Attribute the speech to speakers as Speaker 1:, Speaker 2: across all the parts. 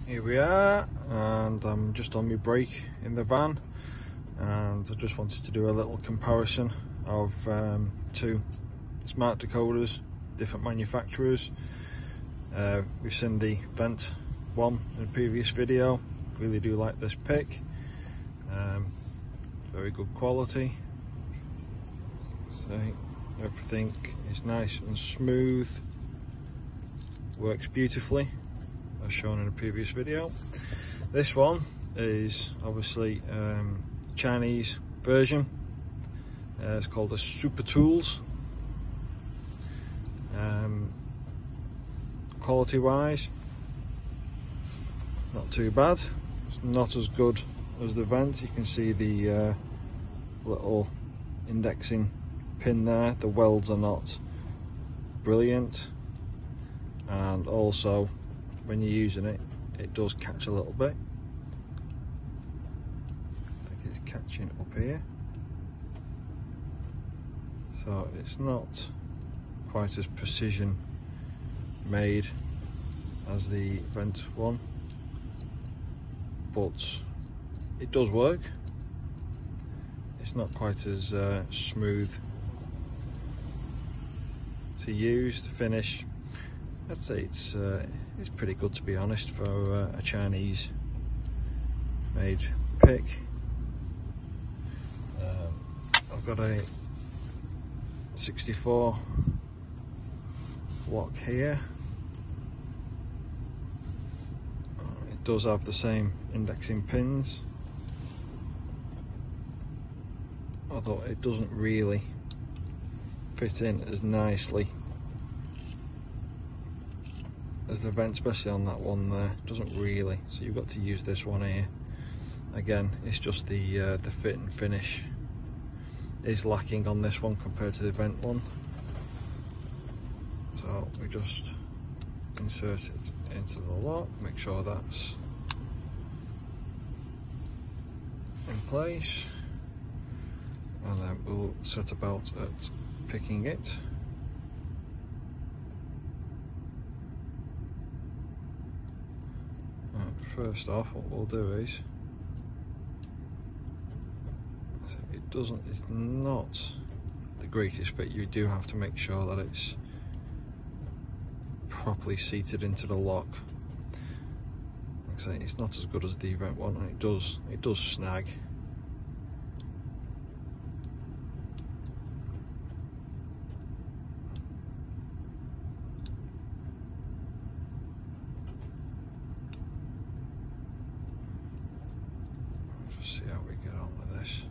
Speaker 1: Here we are, and I'm just on my break in the van, and I just wanted to do a little comparison of two smart decoders, different manufacturers. We've seen the Wendt one in the previous video. Really do like this pick, very good quality. So everything is nice and smooth, works beautifully as shown in the previous video. This one is obviously Chinese version. It's called a Supertools. Quality wise, not too bad. It's not as good as the Wendt. You can see the little indexing pin there. The welds are not brilliant, and also when you're using it, it does catch a little bit. I think it's catching up here, so it's not quite as precision made as the Wendt one, but it does work. It's not quite as smooth to use. The finish, I'd say it's pretty good, to be honest, for a Chinese made pick. I've got a 64 lock here. It does have the same indexing pins, although it doesn't really fit in as nicely as the Wendt, especially on that one there. Doesn't really, so you've got to use this one here. Again, it's just the fit and finish is lacking on this one compared to the Wendt one. So we just insert it into the lock, make sure that's in place, and then we'll set about at picking it. First off, what we'll do is, it's not the greatest fit. You do have to make sure that it's properly seated into the lock. Like I say, it's not as good as the Wendt one, and it does snag. See how we get on with this.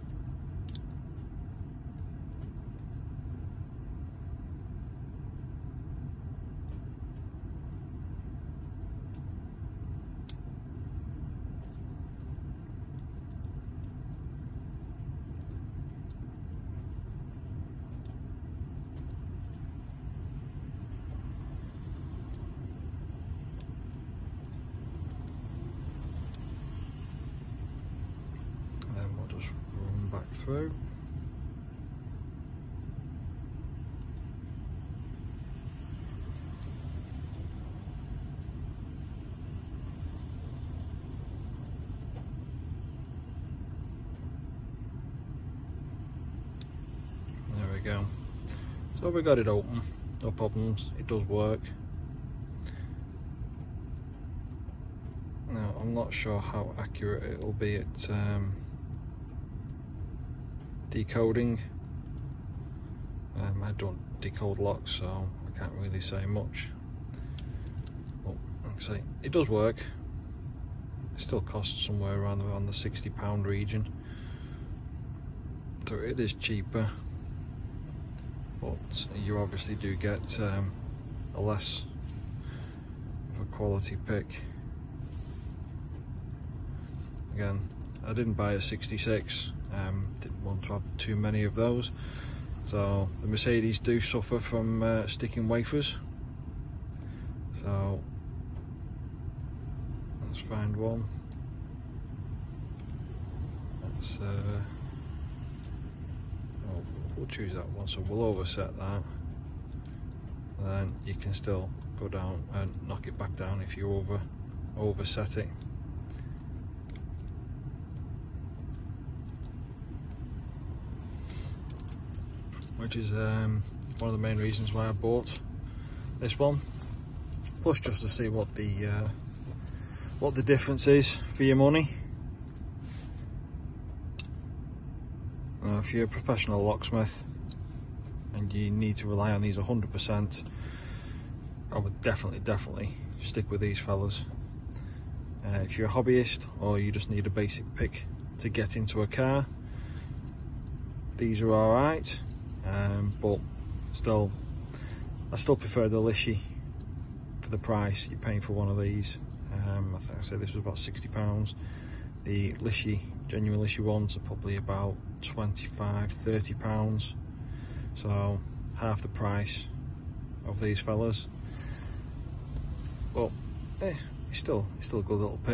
Speaker 1: Just run back through. There we go. So we got it open, no problems. It does work. Now I'm not sure how accurate it'll be at decoding. I don't decode locks, so I can't really say much. But like I say, it does work. It still costs somewhere around the £60 region, so it is cheaper, but you obviously do get a less of a quality pick. Again, I didn't buy a 66. Didn't want to have too many of those. So the Mercedes do suffer from sticking wafers. So let's find one. Let's we'll choose that one. So we'll overset that, and then you can still go down and knock it back down if you overset it. Which is one of the main reasons why I bought this one. Plus just to see what the difference is for your money. If you're a professional locksmith and you need to rely on these 100%, I would definitely stick with these fellas. If you're a hobbyist or you just need a basic pick to get into a car, these are alright, but still, I still prefer the Lishy for the price you're paying for one of these. I think I said this was about £60. The Lishy, genuine Lishy ones are probably about £25–30, so half the price of these fellas. But it's still a good little pick.